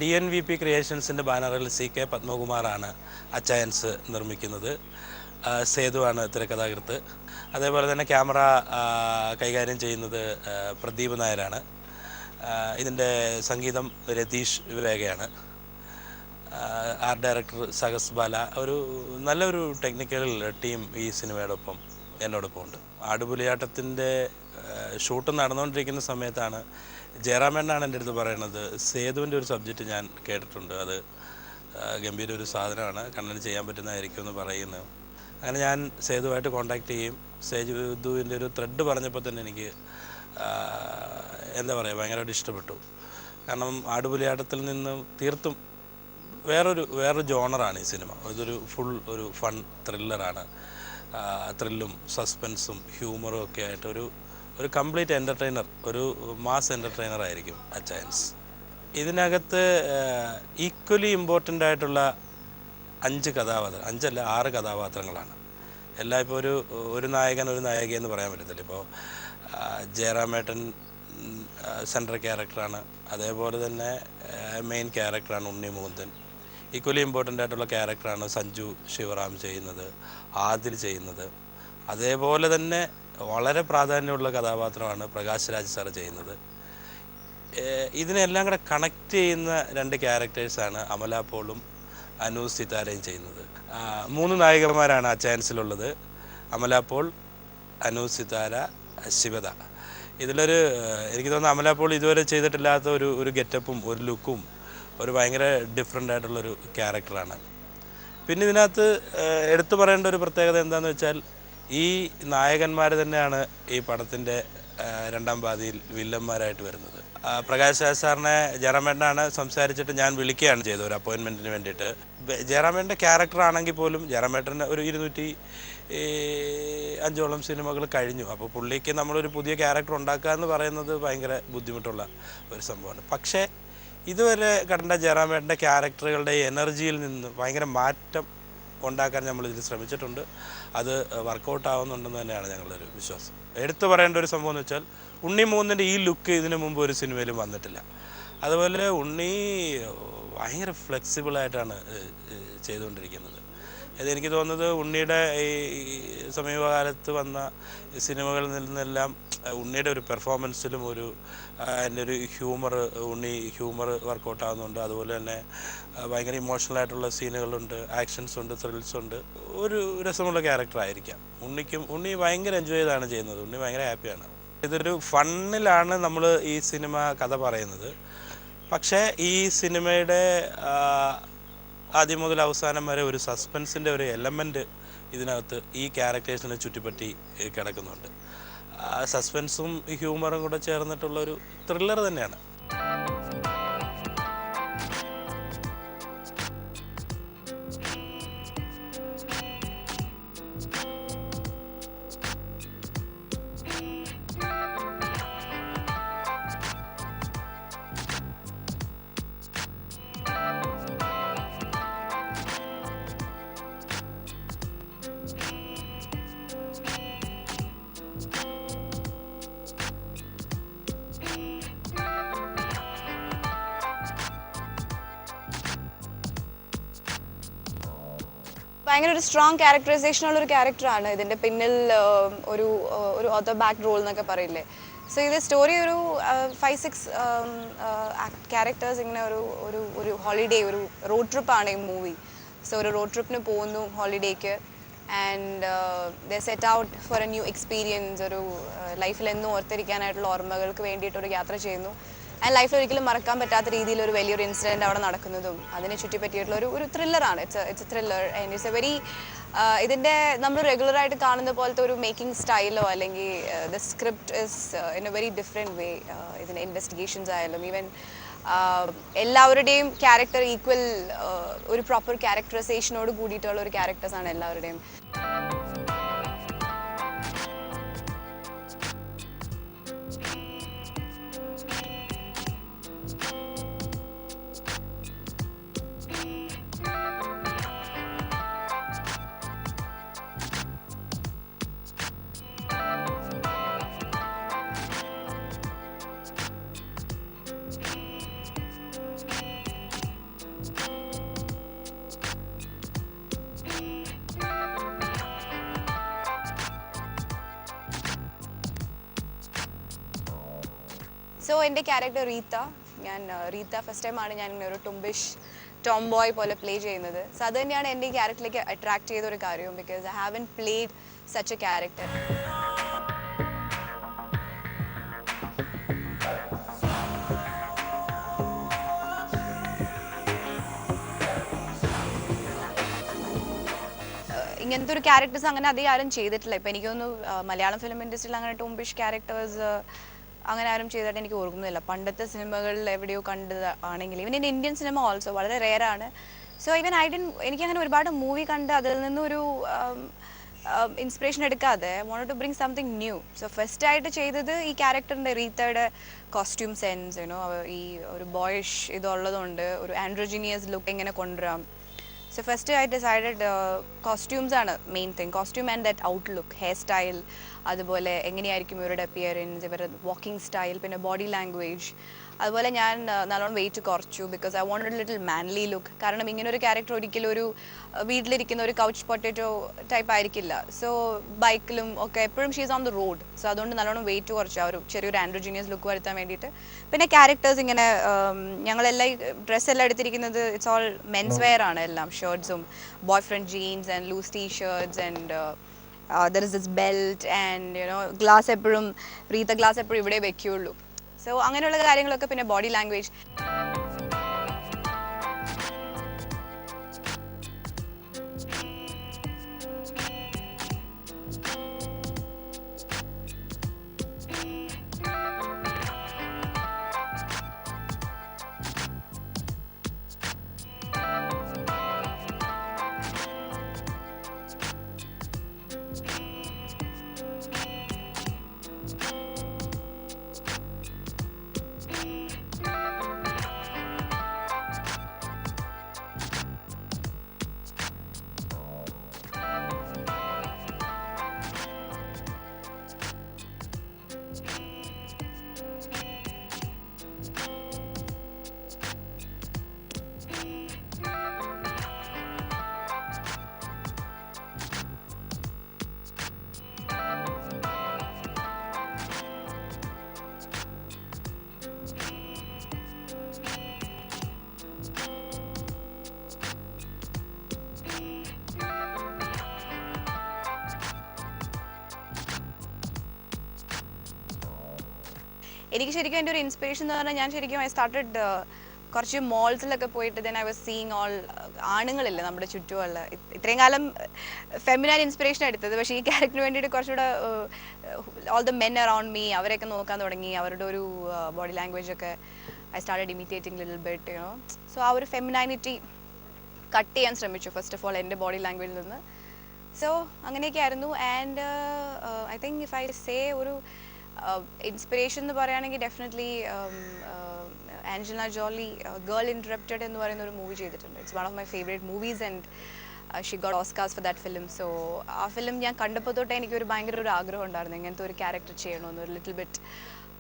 DNVP ക്രിയേഷൻസിൻ്റെ ബാനറിൽ CK പത്മകുമാറാണ് Achayans നിർമ്മിക്കുന്നത്. സേതുവാണ് തിരക്കഥാകൃത്ത്. അതേപോലെ തന്നെ ക്യാമറ കൈകാര്യം ചെയ്യുന്നത് പ്രദീപ് നായരാണ്. ഇതിൻ്റെ സംഗീതം രതീഷ് വിവേകയാണ്. ആർട്ട് ഡയറക്ടർ സഹസ് ബാല. നല്ലൊരു ടെക്നിക്കൽ ടീം ഈ സിനിമയോടൊപ്പം എന്നോടൊപ്പം ഉണ്ട്. ആടുപുലിയാട്ടത്തിൻ്റെ ഷൂട്ട് നടന്നുകൊണ്ടിരിക്കുന്ന സമയത്താണ് ജയറാമേണ്ണാണ് എൻ്റെ അടുത്ത് പറയുന്നത്, സേതുവിൻ്റെ ഒരു സബ്ജക്റ്റ് ഞാൻ കേട്ടിട്ടുണ്ട്, അത് ഗംഭീര ഒരു സാധനമാണ്, കണ്ണന് ചെയ്യാൻ പറ്റുന്നതായിരിക്കും എന്ന് പറയുന്നു. അങ്ങനെ ഞാൻ സേതുവായിട്ട് കോൺടാക്റ്റ് ചെയ്യും. സേതുവിൻ്റെ ഒരു ത്രെഡ് പറഞ്ഞപ്പോൾ തന്നെ എനിക്ക് എന്താ പറയുക, ഭയങ്കരമായിട്ട് ഇഷ്ടപ്പെട്ടു. കാരണം ആടുപുലിയാട്ടത്തിൽ നിന്ന് തീർത്തും വേറൊരു ജോണറാണ് ഈ സിനിമ. ഫുൾ ഒരു ഫൺ ത്രില്ലറാണ്. ത്രില്ലും സസ്പെൻസും ഹ്യൂമറും ഒക്കെ ആയിട്ട് ഒരു കംപ്ലീറ്റ് എൻ്റർടൈനർ, ഒരു മാസ് എൻ്റർടൈനർ ആയിരിക്കും അച്ചയൻസ്. ഇതിനകത്ത് ഈക്വലി ഇമ്പോർട്ടൻ്റ് ആയിട്ടുള്ള 6 കഥാപാത്രങ്ങളാണ്. എല്ലാം ഇപ്പോൾ ഒരു നായകൻ ഒരു നായിക എന്ന് പറയാൻ പറ്റത്തില്ല. ഇപ്പോൾ ജയറാമേട്ടൻ സെൻട്രൽ ക്യാരക്ടറാണ്. അതേപോലെ തന്നെ മെയിൻ ക്യാരക്ടറാണ് ഉണ്ണി മുകുന്ദൻ. ഈക്വലി ഇമ്പോർട്ടൻ്റ് ആയിട്ടുള്ള ക്യാരക്ടറാണ് സഞ്ജു ശിവറാം ചെയ്യുന്നത്, ആദിൽ ചെയ്യുന്നത്. അതേപോലെ തന്നെ വളരെ പ്രാധാന്യമുള്ള കഥാപാത്രമാണ് പ്രകാശ് രാജ് സാർ ചെയ്യുന്നത്. ഇതിനെല്ലാം കൂടെ കണക്ട് ചെയ്യുന്ന 2 ക്യാരക്ടേഴ്സാണ് അമല പോളും അനു സിതാരയും ചെയ്യുന്നത്. 3 നായികമാരാണ് അച്ചയൻസിലുള്ളത്: അമല പോൾ, അനു സിതാര, ശിവദ. എനിക്ക് തോന്നുന്നു അമല പോൾ ഇതുവരെ ചെയ്തിട്ടില്ലാത്ത ഒരു ഗെറ്റപ്പും ഒരു ലുക്കും ഒരു ഭയങ്കര ഡിഫറെൻ്റ് ആയിട്ടുള്ളൊരു ക്യാരക്ടറാണ്. പിന്നെ ഇതിനകത്ത് എടുത്തു പറയേണ്ട ഒരു പ്രത്യേകത എന്താണെന്ന് വെച്ചാൽ, ഈ നായകന്മാർ തന്നെയാണ് ഈ പടത്തിൻ്റെ 2ാം പാതിയിൽ വില്ലന്മാരായിട്ട് വരുന്നത്. പ്രകാശ് രാജ് സാറിനെ ജയറാമേട്ടനാണ് സംസാരിച്ചിട്ട് ഞാൻ വിളിക്കുകയാണ് ചെയ്തത് ഒരു അപ്പോയിൻമെൻറ്റിന് വേണ്ടിയിട്ട്. ജയറാമേട്ടൻ്റെ ക്യാരക്ടർ ആണെങ്കിൽ പോലും ജയറാമേട്ടന് ഒരു 205ഓളം സിനിമകൾ കഴിഞ്ഞു. അപ്പോൾ പുള്ളിക്ക് നമ്മളൊരു പുതിയ ക്യാരക്ടർ ഉണ്ടാക്കുക എന്ന് പറയുന്നത് ഭയങ്കര ബുദ്ധിമുട്ടുള്ള ഒരു സംഭവമാണ്. പക്ഷേ ഇതുവരെ കണ്ട ജയറാമേട്ടൻ്റെ ക്യാരക്ടറുകളുടെ എനർജിയിൽ നിന്ന് ഭയങ്കര മാറ്റം ഉണ്ടാക്കാൻ നമ്മളിതിൽ ശ്രമിച്ചിട്ടുണ്ട്. അത് വർക്കൗട്ട് ആവുന്നുണ്ടെന്ന് തന്നെയാണ് ഞങ്ങളുടെ ഒരു വിശ്വാസം. എടുത്തു പറയേണ്ട ഒരു സംഭവം എന്ന് വെച്ചാൽ, ഉണ്ണി മുകുന്ദൻ്റെ ഈ ലുക്ക് ഇതിനു മുമ്പ് ഒരു സിനിമയിലും വന്നിട്ടില്ല. അതുപോലെ ഉണ്ണി ഭയങ്കര ഫ്ലെക്സിബിളായിട്ടാണ് ചെയ്തുകൊണ്ടിരിക്കുന്നത്. എനിക്ക് തോന്നുന്നത് ഉണ്ണിയുടെ ഈ സമീപകാലത്ത് വന്ന സിനിമകളിൽ നിന്നെല്ലാം ഉണ്ണിയുടെ ഒരു പെർഫോമൻസിലും എൻ്റെ ഒരു ഹ്യൂമർ വർക്കൗട്ട് ആകുന്നുണ്ട്. അതുപോലെ തന്നെ ഭയങ്കര ഇമോഷണലായിട്ടുള്ള സീനുകളുണ്ട്, ആക്ഷൻസ് ഉണ്ട്, ത്രിൽസ് ഉണ്ട്. ഒരു രസമുള്ള ക്യാരക്ടറായിരിക്കാം. ഉണ്ണി ഭയങ്കര എൻജോയ് ചെയ്താണ് ചെയ്യുന്നത്. ഉണ്ണി ഭയങ്കര ഹാപ്പിയാണ്. ഇതൊരു ഫണ്ണിലാണ് നമ്മൾ ഈ സിനിമ കഥ പറയുന്നത്. പക്ഷേ ഈ സിനിമയുടെ ആദ്യം മുതൽ അവസാനം വരെ ഒരു സസ്പെൻസിൻ്റെ ഒരു എലമെൻറ്റ് ഇതിനകത്ത് ഈ ക്യാരക്ടേഴ്സിനെ ചുറ്റിപ്പറ്റി കിടക്കുന്നുണ്ട്. സസ്പെൻസും ഹ്യൂമറും കൂടെ ചേർന്നിട്ടുള്ളൊരു ത്രില്ലർ തന്നെയാണ്. ഭയങ്കര ഒരു സ്ട്രോങ് ക്യാരക്ടറൈസേഷനുള്ള ഒരു ക്യാരക്ടറാണ്. ഇതിൻ്റെ പിന്നിൽ ഒരു ഓതർ ബാക്ക് റോൾ എന്നൊക്കെ പറയില്ലേ. സോ ഇത് സ്റ്റോറി ഒരു 5-6 ക്യാരക്ടേഴ്സ് ഇങ്ങനെ ഒരു ഹോളിഡേ, ഒരു റോഡ് ട്രിപ്പാണ് ഈ മൂവി. സോ ഒരു റോഡ് ട്രിപ്പിന് പോകുന്നു ഹോളിഡേക്ക്. And they set out for a new experience. ഒരു ലൈഫിൽ എന്നും ഓർത്തിരിക്കാനായിട്ടുള്ള ഓർമ്മകൾക്ക് വേണ്ടിയിട്ടൊരു യാത്ര ചെയ്യുന്നു. ആൻഡ് ലൈഫിൽ ഒരിക്കലും മറക്കാൻ പറ്റാത്ത രീതിയിൽ ഒരു വലിയൊരു ഇൻസിഡൻറ്റ് അവിടെ നടക്കുന്നതും അതിനെ ചുറ്റിപ്പറ്റിയിട്ടുള്ള ഒരു ത്രില്ലറാണ്. It's a thriller and it's a very ഇതിൻ്റെ നമ്മൾ റെഗുലറായിട്ട് കാണുന്ന പോലത്തെ ഒരു മേക്കിംഗ് സ്റ്റൈലോ അല്ലെങ്കിൽ the script is in a very different way. ഇതിൻ്റെ ഇൻവെസ്റ്റിഗേഷൻസ് ആയാലും ഈവൻ എല്ലാവരുടെയും ക്യാരക്ടർ ഈക്വൽ ഒരു പ്രോപ്പർ ക്യാരക്ടറൈസേഷനോട് കൂടിയിട്ടുള്ള ഒരു ക്യാരക്ടേഴ്സാണ് എല്ലാവരുടെയും. സോ എൻ്റെ ക്യാരക്ടർ റീത്ത. ഞാൻ റീത്ത ഫസ്റ്റ് ടൈമാണ് ഞാൻ ഇങ്ങനെ ഒരു ടുംബിഷ് ടോം ബോയ് പോലെ പ്ലേ ചെയ്യുന്നത്. സോ അത് തന്നെയാണ് എൻ്റെ ഈ ക്യാരക്ടറിലേക്ക് അട്രാക്ട് ചെയ്ത ഒരു കാര്യവും, because I haven't played such A character. ഇങ്ങനത്തെ ഒരു ക്യാരക്ടേഴ്സ് അങ്ങനെ അധികം ആരും ചെയ്തിട്ടില്ല. ഇപ്പം എനിക്ക് തോന്നുന്നു മലയാളം ഫിലിം ഇൻഡസ്ട്രിയിൽ അങ്ങനെ ടോംബിഷ് ക്യാരക്ടേഴ്സ് അങ്ങനെ ആരും ചെയ്തിട്ട് എനിക്ക് ഓർക്കുന്നില്ല. പണ്ടത്തെ സിനിമകളിൽ എവിടെയോ കണ്ടത് ആണെങ്കിൽ even in Indian cinema also വളരെ റെയറാണ്. സോ ഈവൻ എനിക്കങ്ങനെ ഒരുപാട് മൂവി കണ്ട് അതിൽ നിന്നൊരു ഇൻസ്പിറേഷൻ എടുക്കാതെ want to bring something new. So ഫസ്റ്റായിട്ട് ചെയ്തത് ഈ ക്യാരക്ടറിൻ്റെ റീത്തയുടെ കോസ്റ്റ്യൂം സെൻസ്, യുനോ ഈ ഒരു ബോയിഷ് ഇതുള്ളതുകൊണ്ട് ഒരു ആൻഡ്രോജിനിയസ് ലുക്ക് എങ്ങനെ കൊണ്ടുവരാം. So first I decided costumes ആണ് main thing. Costume and that outlook, hair style, അതുപോലെ എങ്ങനെയായിരിക്കും ഇവരുടെ അപ്പിയറൻസ്, ഇവരുടെ വാക്കിംഗ് സ്റ്റൈൽ, പിന്നെ ബോഡി ലാംഗ്വേജ്. അതുപോലെ ഞാൻ നല്ലോണം വെയിറ്റ് കുറച്ചു, because I wanted little Manley look. കാരണം ഇങ്ങനെ ഒരു ക്യാരക്ടർ ഒരിക്കലും ഒരു വീട്ടിലിരിക്കുന്ന ഒരു കൗച്ച് പൊട്ടറ്റോ ടൈപ്പ് ആയിരിക്കില്ല. സോ ബൈക്കിലും ഒക്കെ എപ്പോഴും she's on the road. So അതുകൊണ്ട് നല്ലോണം വെയിറ്റ് കുറച്ചു, ആ ഒരു ചെറിയൊരു ആൻഡ്രോജീനിയസ് ലുക്ക് വരുത്താൻ വേണ്ടിയിട്ട്. പിന്നെ ക്യാരക്ടേഴ്സ് ഇങ്ങനെ ഞങ്ങളെല്ലാം ഡ്രസ്സെല്ലാം എടുത്തിരിക്കുന്നത് ഇറ്റ്സ് ഓൾ മെൻസ് വെയർ ആണ് എല്ലാം. ഷർട്ട്സും boyfriend jeans and loose T shirts and there is this belt and you know glass എപ്പോഴും റീത്ത ഗ്ലാസ് എപ്പോഴും ഇവിടെ വെക്കുകയുള്ളൂ. സോ അങ്ങനെയുള്ള കാര്യങ്ങളൊക്കെ. പിന്നെ ബോഡി ലാംഗ്വേജ്. എനിക്ക് ശരിക്കും എൻ്റെ ഒരു ഇൻസ്പിറേഷൻ എന്ന് പറഞ്ഞാൽ ഞാൻ ശരിക്കും ഐ സ്റ്റാർട്ടഡ് കുറച്ച് മോൾസിലൊക്കെ പോയിട്ട് then I was seeing all ആണുങ്ങളില്ലേ നമ്മുടെ ചുറ്റുമുള്ള. ഇത്രയും കാലം ഫെമിനൈൻ ഇൻസ്പിറേഷൻ എടുത്തത്, പക്ഷേ ഈ ക്യാരക്ടറിന് വേണ്ടിയിട്ട് കുറച്ചുകൂടെ all the men around me അവരെയൊക്കെ നോക്കാൻ തുടങ്ങി. അവരുടെ ഒരു ബോഡി ലാംഗ്വേജ് ഒക്കെ I started imitating little bit, you know. So ആ ഒരു ഫെമിനൈനിറ്റി കട്ട് ചെയ്യാൻ ശ്രമിച്ചു ഫസ്റ്റ് ഓഫ് ഓൾ എൻ്റെ ബോഡി ലാംഗ്വേജിൽ നിന്ന്. സോ അങ്ങനെയൊക്കെ ആയിരുന്നു. And I think if I say ഒരു ഇൻസ്പിറേഷൻ എന്ന് പറയുകയാണെങ്കിൽ definitely Angelina Jolly girl interrupted എന്ന് പറയുന്ന ഒരു മൂവി ചെയ്തിട്ടുണ്ട്. It's one of my favourite movies and she got Oscars for that film. So ആ ഫിലിം ഞാൻ കണ്ടപ്പോൾ തൊട്ടേ എനിക്കൊരു ഭയങ്കര ഒരു ആഗ്രഹം ഉണ്ടായിരുന്നു ഇങ്ങനത്തെ ഒരു ക്യാരക്ടർ ചെയ്യണമെന്ന്. ഒരു little bit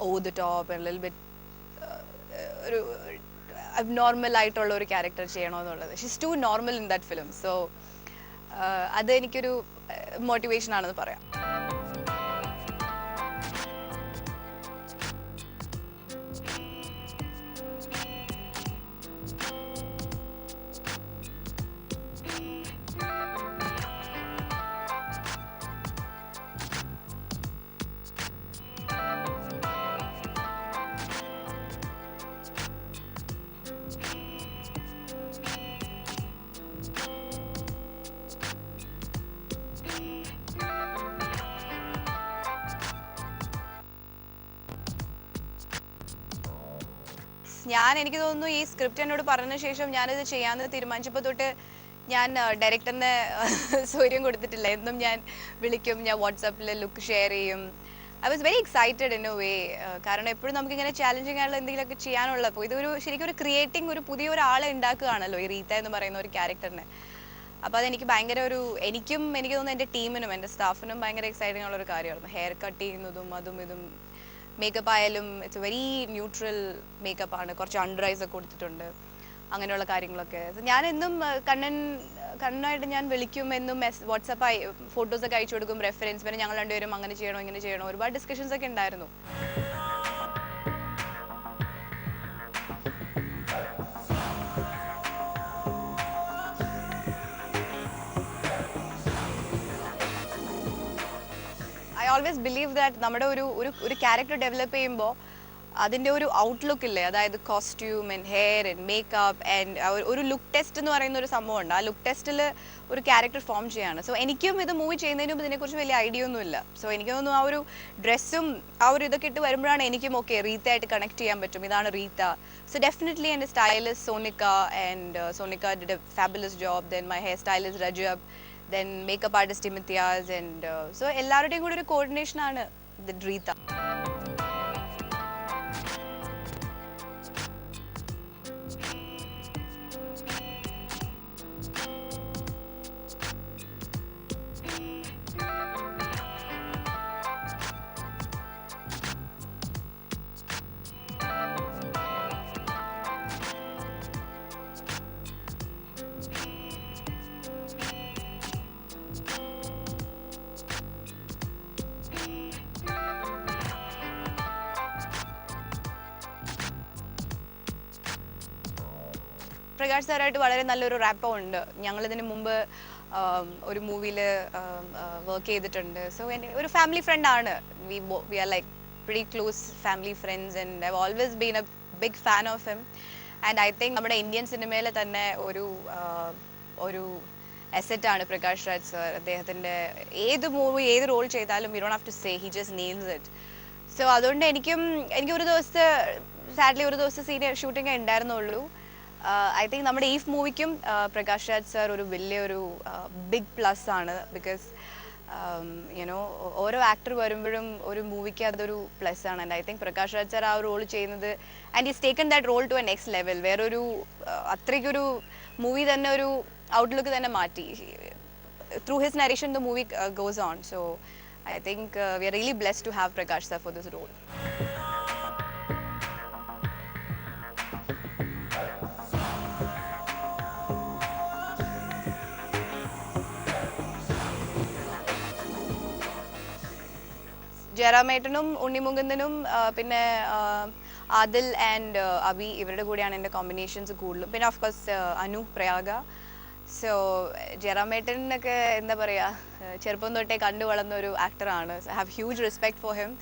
over the top and little bit ഒരു അബ്നോർമൽ ആയിട്ടുള്ള ഒരു ക്യാരക്ടർ ചെയ്യണമെന്നുള്ളത്. She's to normal in that film. So അത് എനിക്കൊരു മോട്ടിവേഷൻ ആണെന്ന് പറയാം. എനിക്ക് തോന്നുന്നു ഈ സ്ക്രിപ്റ്റ് എന്നോട് പറഞ്ഞ ശേഷം ഞാനിത് ചെയ്യാമെന്ന് തീരുമാനിച്ചപ്പോൾ തൊട്ട് ഞാൻ ഡയറക്ടറിന് സൗകര്യം കൊടുത്തിട്ടില്ല. എന്നും ഞാൻ വിളിക്കും, ഞാൻ വാട്സാപ്പിൽ ലുക്ക് ഷെയർ ചെയ്യും. I was very excited in a way. കാരണം എപ്പോഴും നമുക്കിങ്ങനെ ചാലഞ്ചിങ് ആയിട്ടുള്ള എന്തെങ്കിലുമൊക്കെ ചെയ്യാനുള്ളപ്പോൾ ഇതൊരു ശരിക്കും ഒരു ക്രിയേറ്റിംഗ് ഒരു പുതിയ ഒരാളെ ഉണ്ടാക്കുകയാണല്ലോ ഈ റീത്ത എന്ന് പറയുന്ന ഒരു ക്യാരക്ടറിനെ. അപ്പോൾ അതെനിക്ക് ഭയങ്കര എനിക്ക് തോന്നുന്നു എൻ്റെ ടീമിനും എൻ്റെ സ്റ്റാഫിനും ഭയങ്കര എക്സൈറ്റിംഗ് ഉള്ള ഒരു കാര്യമായിരുന്നു. ഹെയർ കട്ട് ചെയ്യുന്നതും അതും ഇതും. മേക്കപ്പ് ആയാലും ഇറ്റ്സ് വെരി ന്യൂട്രൽ മേക്കപ്പ് ആണ്. കുറച്ച് അണ്ടർ ഐസ് ഒക്കെ കൊടുത്തിട്ടുണ്ട്, അങ്ങനെയുള്ള കാര്യങ്ങളൊക്കെ. ഞാൻ എന്നും കണ്ണനായിട്ട് ഞാൻ വിളിക്കും, എന്നും വാട്സാപ്പായി ഫോട്ടോസൊക്കെ അയച്ചു കൊടുക്കും, റെഫറൻസ്. പിന്നെ ഞങ്ങൾ രണ്ടുപേരും അങ്ങനെ ചെയ്യണോ ഇങ്ങനെ ചെയ്യണോ ഒരുപാട് ഡിസ്കഷൻസ് ഒക്കെ ഉണ്ടായിരുന്നു. ഓൾവേസ് ബിലീവ് ദാറ്റ് നമ്മുടെ ഒരു ക്യാരക്ടർ ഡെവലപ്പ് ചെയ്യുമ്പോൾ അതിൻ്റെ ഒരു ഔട്ട്ലുക്ക് ഇല്ലേ, അതായത് costume and hair and makeup and ഒരു ലുക്ക് ടെസ്റ്റ് എന്ന് പറയുന്ന ഒരു സംഭവമുണ്ട്. ആ ലുക്ക് ടെസ്റ്റിൽ ഒരു ക്യാരക്ടർ ഫോം ചെയ്യാണ്. സോ എനിക്കും ഇത് മൂവി ചെയ്യുന്നതിന് മുമ്പ് ഇതിനെക്കുറിച്ച് വലിയ ഐഡിയ ഒന്നുമില്ല. സോ എനിക്ക് തോന്നുന്നു ആ ഒരു ഡ്രസ്സും ആ ഒരു ഇതൊക്കെ ഇട്ട് വരുമ്പോഴാണ് എനിക്കും ഓക്കെ റീത്തയായിട്ട് കണക്ട് ചെയ്യാൻ പറ്റും, ഇതാണ് റീത്ത. സോ ഡെഫിനറ്റ്ലി എൻ്റെ stylist Sonika, and Sonika did a fabulous job. Then my hair stylist Rajab, then makeup artist Imtiaz, and so എല്ലാവരുടെയും കൂടി ഒരു കോർഡിനേഷനാണ് റീത്ത. പ്രകാശ് സാറായിട്ട് വളരെ നല്ലൊരു റാപ്പോ ഉണ്ട്. ഞങ്ങളിതിന് മുമ്പ് ഒരു മൂവിയിൽ വർക്ക് ചെയ്തിട്ടുണ്ട്. സോ എൻ്റെ ഒരു ഫാമിലി ഫ്രണ്ടാണ്. We are like pretty close family friends and I have always been a big fan of him. And I think നമ്മുടെ ഇന്ത്യൻ സിനിമയിൽ തന്നെ ഒരു അസെറ്റാണ് പ്രകാശ് രാജ് സർ. അദ്ദേഹത്തിൻ്റെ ഏത് മൂവി ഏത് റോൾ ചെയ്താലും we don't have to say, he just nails it. So അതുകൊണ്ട് എനിക്ക് ഒരു ദിവസത്തെ സാഡ്ലി ഒരു ദിവസത്തെ സീനിയർ ഷൂട്ടിങ്ങേ ഉണ്ടായിരുന്നുള്ളൂ. ഐ തിങ്ക് നമ്മുടെ ഈ മൂവിക്കും പ്രകാശ് രാജ് സാർ ഒരു വലിയൊരു ബിഗ് പ്ലസ് ആണ്. ബിക്കോസ് യുനോ ഓരോ ആക്ടർ വരുമ്പോഴും ഒരു മൂവിക്ക് അതൊരു പ്ലസ് ആണ്. And I think Prakash Raj sir ആ റോൾ ചെയ്യുന്നത് and is taken that role to a next level. വേറൊരു അത്രയ്ക്കൊരു മൂവി തന്നെ ഒരു ഔട്ട്ലുക്ക് തന്നെ മാറ്റി. Through his narration the movie goes on. So I think we are really blessed to have Prakash sir for this role. ജയറാമേട്ടനും ഉണ്ണിമുകുന്ദനും പിന്നെ Adil and Abi ഇവരുടെ കൂടെയാണ് എൻ്റെ കോമ്പിനേഷൻസ് കൂടുതലും. പിന്നെ of course Anu Prayaga. So ജയറാമേട്ടനൊക്കെ എന്താ പറയുക, ചെറുപ്പം തൊട്ടേ കണ്ടു വളർന്ന ഒരു ആക്ടറാണ്. I have huge respect for him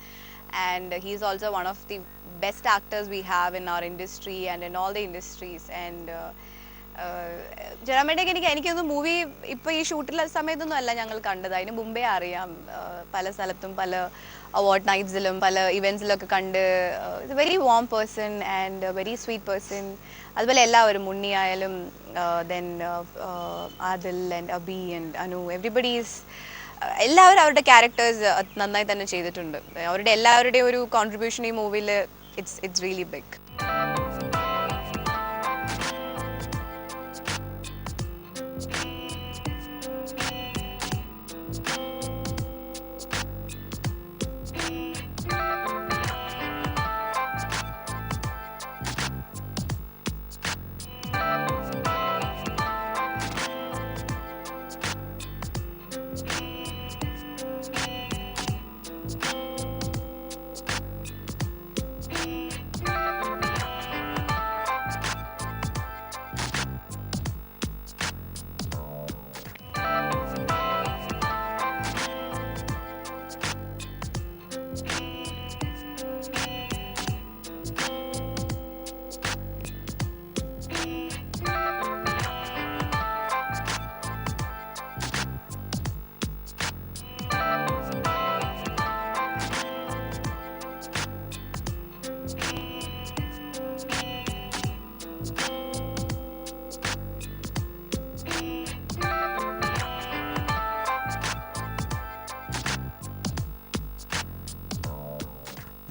and he is also one of the best actors we have in our industry and in all the industries. And ജയറാമേട്ടയ്ക്ക് എനിക്കൊന്ന് മൂവി ഇപ്പോൾ ഈ ഷൂട്ടിലെ സമയത്തൊന്നും അല്ല ഞങ്ങൾ കണ്ടത്, അതിന് മുമ്പേ അറിയാം. പല സ്ഥലത്തും പല അവാർഡ് നൈറ്റ്സിലും പല ഇവൻറ്റ്സിലൊക്കെ കണ്ട്. It's very warm person and very sweet person. അതുപോലെ എല്ലാവരും ഉണ്ണിയായാലും then Adil and Abi and Anu, everybody is എല്ലാവരും അവരുടെ ക്യാരക്ടേഴ്സ് നന്നായി തന്നെ ചെയ്തിട്ടുണ്ട്. അവരുടെ എല്ലാവരുടെയും ഒരു കോൺട്രിബ്യൂഷൻ ഈ മൂവിയിൽ ഇറ്റ്സ് റിയലി ബിഗ്.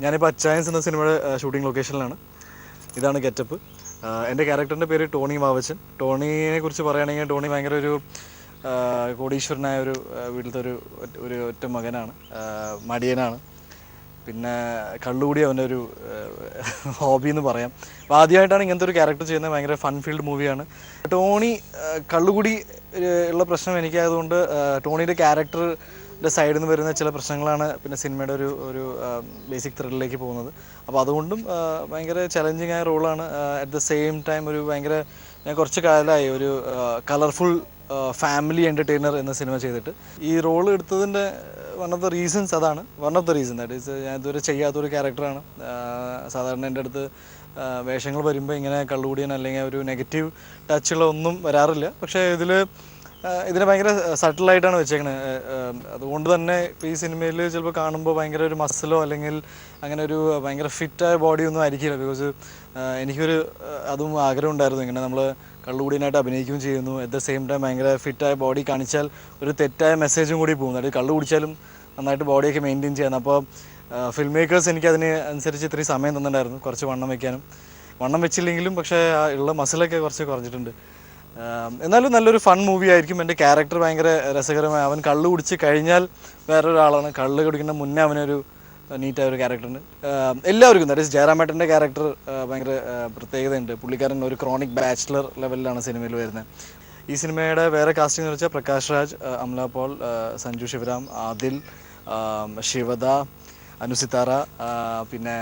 ഞാനിപ്പോൾ അച്ചായൻസ് എന്ന സിനിമയുടെ ഷൂട്ടിംഗ് ലൊക്കേഷനിലാണ്. ഇതാണ് ഗെറ്റപ്പ്. എൻ്റെ ക്യാരക്ടറിൻ്റെ പേര് ടോണി വാവച്ചൻ. ടോണിയെ കുറിച്ച് പറയുകയാണെങ്കിൽ ടോണി ഭയങ്കര ഒരു കോടീശ്വരനായ ഒരു വീട്ടിലത്തെ ഒരു ഒറ്റ മകനാണ്. മടിയനാണ്. പിന്നെ കള്ളുകൂടി അവൻ്റെ ഒരു ഹോബി എന്ന് പറയാം. അപ്പോൾ ആദ്യമായിട്ടാണ് ഇങ്ങനത്തെ ഒരു ക്യാരക്ടർ ചെയ്യുന്നത്. ഭയങ്കര ഫൺ ഫീൽഡ് മൂവിയാണ്. ടോണി കള്ളുകൂടി ഉള്ള പ്രശ്നം എനിക്കായതുകൊണ്ട് ടോണിയുടെ ക്യാരക്ടറിൻ്റെ സൈഡിൽ നിന്ന് വരുന്ന ചില പ്രശ്നങ്ങളാണ് പിന്നെ സിനിമയുടെ ഒരു ബേസിക് ത്രില്ലിലേക്ക് പോകുന്നത്. അപ്പോൾ അതുകൊണ്ടും ഭയങ്കര ചലഞ്ചിങ് ആയ റോളാണ്. അറ്റ് ദ സെയിം ടൈം ഒരു ഭയങ്കര ഞാൻ കുറച്ച് കാലമായി ഒരു കളർഫുൾ ഫാമിലി എൻ്റർടൈനർ എന്ന സിനിമ ചെയ്തിട്ട് ഈ റോൾ എടുത്തതിൻ്റെ വൺ ഓഫ് ദ റീസൺസ് അതാണ്. One of the reason that is ഞാൻ ഇതുവരെ ചെയ്യാത്തൊരു ക്യാരക്ടറാണ്. സാധാരണ എൻ്റെ അടുത്ത് വേഷങ്ങൾ വരുമ്പോൾ ഇങ്ങനെ കള്ളുകൂടിയൻ അല്ലെങ്കിൽ ഒരു നെഗറ്റീവ് ടച്ചുള്ള ഒന്നും വരാറില്ല. പക്ഷേ ഇതിനെ ഭയങ്കര സട്ടിലായിട്ടാണ് വെച്ചേക്കണത്. അതുകൊണ്ട് തന്നെ ഇപ്പോൾ ഈ സിനിമയിൽ ചിലപ്പോൾ കാണുമ്പോൾ ഭയങ്കര ഒരു മസിലോ അല്ലെങ്കിൽ അങ്ങനെ ഒരു ഭയങ്കര ഫിറ്റായ ബോഡിയൊന്നും ആയിരിക്കില്ല. ബിക്കോസ് എനിക്കൊരു അതും ആഗ്രഹം ഉണ്ടായിരുന്നു, ഇങ്ങനെ നമ്മൾ കള്ളുകൂടിയനായിട്ട് അഭിനയിക്കുകയും ചെയ്യുന്നു, അറ്റ് ദ സെയിം ടൈം ഭയങ്കര ഫിറ്റായ ബോഡി കാണിച്ചാൽ ഒരു തെറ്റായ മെസ്സേജും കൂടി പോകും. അതായത് കള്ളു കുടിച്ചാലും നന്നായിട്ട് ബോഡിയൊക്കെ മെയിൻറ്റെയിൻ ചെയ്യാൻ. അപ്പോൾ ഫിൽം മേക്കേഴ്സ് എനിക്ക് അതിന് അനുസരിച്ച് ഇത്രയും സമയം തന്നിട്ടുണ്ടായിരുന്നു കുറച്ച് വണ്ണം വയ്ക്കാനും. വണ്ണം വെച്ചില്ലെങ്കിലും പക്ഷേ ഉള്ള മസിലൊക്കെ കുറച്ച് കുറഞ്ഞിട്ടുണ്ട്. എന്നാലും നല്ലൊരു ഫൺ മൂവി ആയിരിക്കും. എൻ്റെ ക്യാരക്ടർ ഭയങ്കര രസകരമായ, അവൻ കള്ളു കുടിച്ച് കഴിഞ്ഞാൽ വേറൊരാളാണ്, കള്ള് കുടിക്കുന്ന മുന്നേ അവനൊരു നീറ്റായ ഒരു ക്യാരക്ടറുണ്ട്. എല്ലാവർക്കും ദാറ്റ് ഈസ് ജയറാമേട്ടൻ്റെ ക്യാരക്ടർ ഭയങ്കര പ്രത്യേകതയുണ്ട്. പുള്ളിക്കാരൻ ഒരു ക്രോണിക് ബാച്ചിലർ ലെവലിലാണ് സിനിമയിൽ വരുന്നത്. ഈ സിനിമയുടെ വേറെ കാസ്റ്റിംഗ് എന്ന് വെച്ചാൽ പ്രകാശ് രാജ്, അമല പോൾ, സഞ്ജു ശിവരാം, ആദിൽ, ശിവദ, അനുസിത്താര, പിന്നെ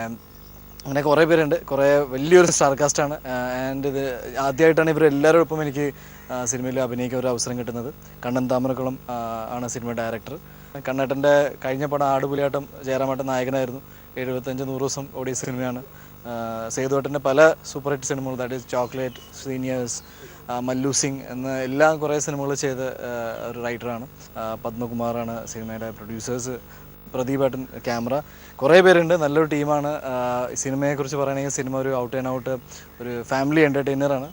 അങ്ങനെ കുറേ പേരുണ്ട്. കുറേ വലിയൊരു സ്റ്റാർ കാസ്റ്റാണ്. ആൻഡ് ഇത് ആദ്യമായിട്ടാണ് ഇവരെല്ലാവരോടൊപ്പം എനിക്ക് സിനിമയിൽ അഭിനയിക്കാൻ ഒരു അവസരം കിട്ടുന്നത്. കണ്ണൻ താമരക്കുളം ആണ് സിനിമ ഡയറക്ടർ. കണ്ണേട്ടൻ്റെ കഴിഞ്ഞ പടം ആടുപുലിയാട്ടം ജയറാമേട്ടൻ നായകനായിരുന്നു. 75-100 ദിവസം ഓടിയ സിനിമയാണ്. സേതുവേട്ടൻ്റെ പല സൂപ്പർ ഹിറ്റ് സിനിമകൾ, that is chocolate, seniors, Mallu Singh എന്ന എല്ലാം കുറേ സിനിമകൾ ചെയ്ത ഒരു റൈറ്ററാണ്. പത്മകുമാറാണ് സിനിമയുടെ പ്രൊഡ്യൂസേഴ്സ്, പ്രദീപേട്ടൻ ക്യാമറ, കുറേ പേരുണ്ട്. നല്ലൊരു ടീമാണ്. സിനിമയെക്കുറിച്ച് പറയുകയാണെങ്കിൽ സിനിമ ഒരു ഔട്ട് ആൻഡ് ഔട്ട് ഒരു ഫാമിലി എൻ്റർടൈനറാണ്.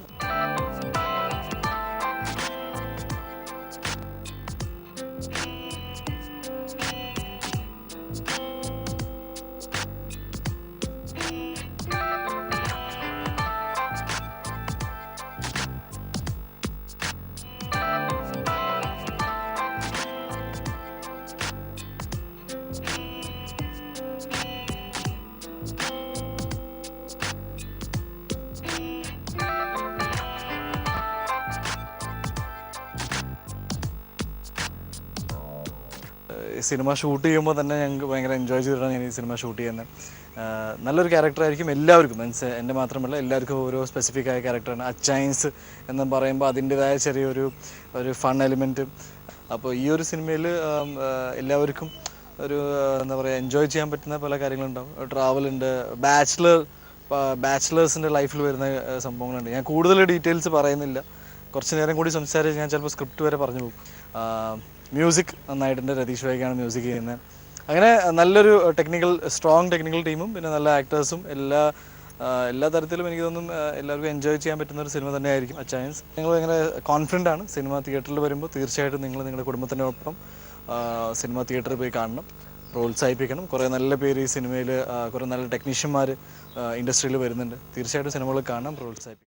സിനിമ ഷൂട്ട് ചെയ്യുമ്പോൾ തന്നെ ഞങ്ങൾക്ക് ഭയങ്കര എൻജോയ് ചെയ്തിട്ടാണ് ഞാൻ ഈ സിനിമ ഷൂട്ട് ചെയ്യുന്നത്. നല്ലൊരു ക്യാരക്ടറായിരിക്കും എല്ലാവർക്കും, മീൻസ് എൻ്റെ മാത്രമല്ല എല്ലാവർക്കും ഓരോ സ്പെസിഫിക് ആയ ക്യാരക്ടറാണ്. അച്ചൈൻസ് എന്ന് പറയുമ്പോൾ അതിൻ്റെതായ ചെറിയൊരു ഫൺ എലിമെൻറ്റ്. അപ്പോൾ ഈ ഒരു സിനിമയിൽ എല്ലാവർക്കും ഒരു എന്താ പറയുക എൻജോയ് ചെയ്യാൻ പറ്റുന്ന പല കാര്യങ്ങളുണ്ടാവും. ട്രാവലുണ്ട്, ബാച്ചിലേഴ്സിൻ്റെ ലൈഫിൽ വരുന്ന സംഭവങ്ങളുണ്ട്. ഞാൻ കൂടുതൽ ഡീറ്റെയിൽസ് പറയുന്നില്ല, കുറച്ച് നേരം കൂടി സംസാരിച്ച് ഞാൻ ചിലപ്പോൾ സ്ക്രിപ്റ്റ് വരെ പറഞ്ഞു പോകും. മ്യൂസിക് നന്നായിട്ടുണ്ട്, രതീഷ് വൈകാണ് മ്യൂസിക് ചെയ്യുന്നത്. അങ്ങനെ നല്ലൊരു സ്ട്രോങ് ടെക്നിക്കൽ ടീമും പിന്നെ നല്ല ആക്ടേഴ്സും എല്ലാ തരത്തിലും എനിക്ക് തോന്നുന്നു എല്ലാവർക്കും എൻജോയ് ചെയ്യാൻ പറ്റുന്ന ഒരു സിനിമ തന്നെയായിരിക്കും അച്ചയൻസ്. നിങ്ങൾ ഭയങ്കര കോൺഫിഡൻ്റ് ആണ്. സിനിമ തിയേറ്ററിൽ വരുമ്പോൾ തീർച്ചയായിട്ടും നിങ്ങൾ നിങ്ങളുടെ കുടുംബത്തിനൊപ്പം സിനിമ തിയേറ്ററിൽ പോയി കാണണം, പ്രോത്സാഹിപ്പിക്കണം. കുറേ നല്ല പേര് ഈ സിനിമയിൽ, കുറേ നല്ല ടെക്നീഷ്യന്മാർ ഇൻഡസ്ട്രിയിൽ വരുന്നുണ്ട്. തീർച്ചയായിട്ടും സിനിമകൾ കാണാം, പ്രോത്സാഹിപ്പിക്കണം.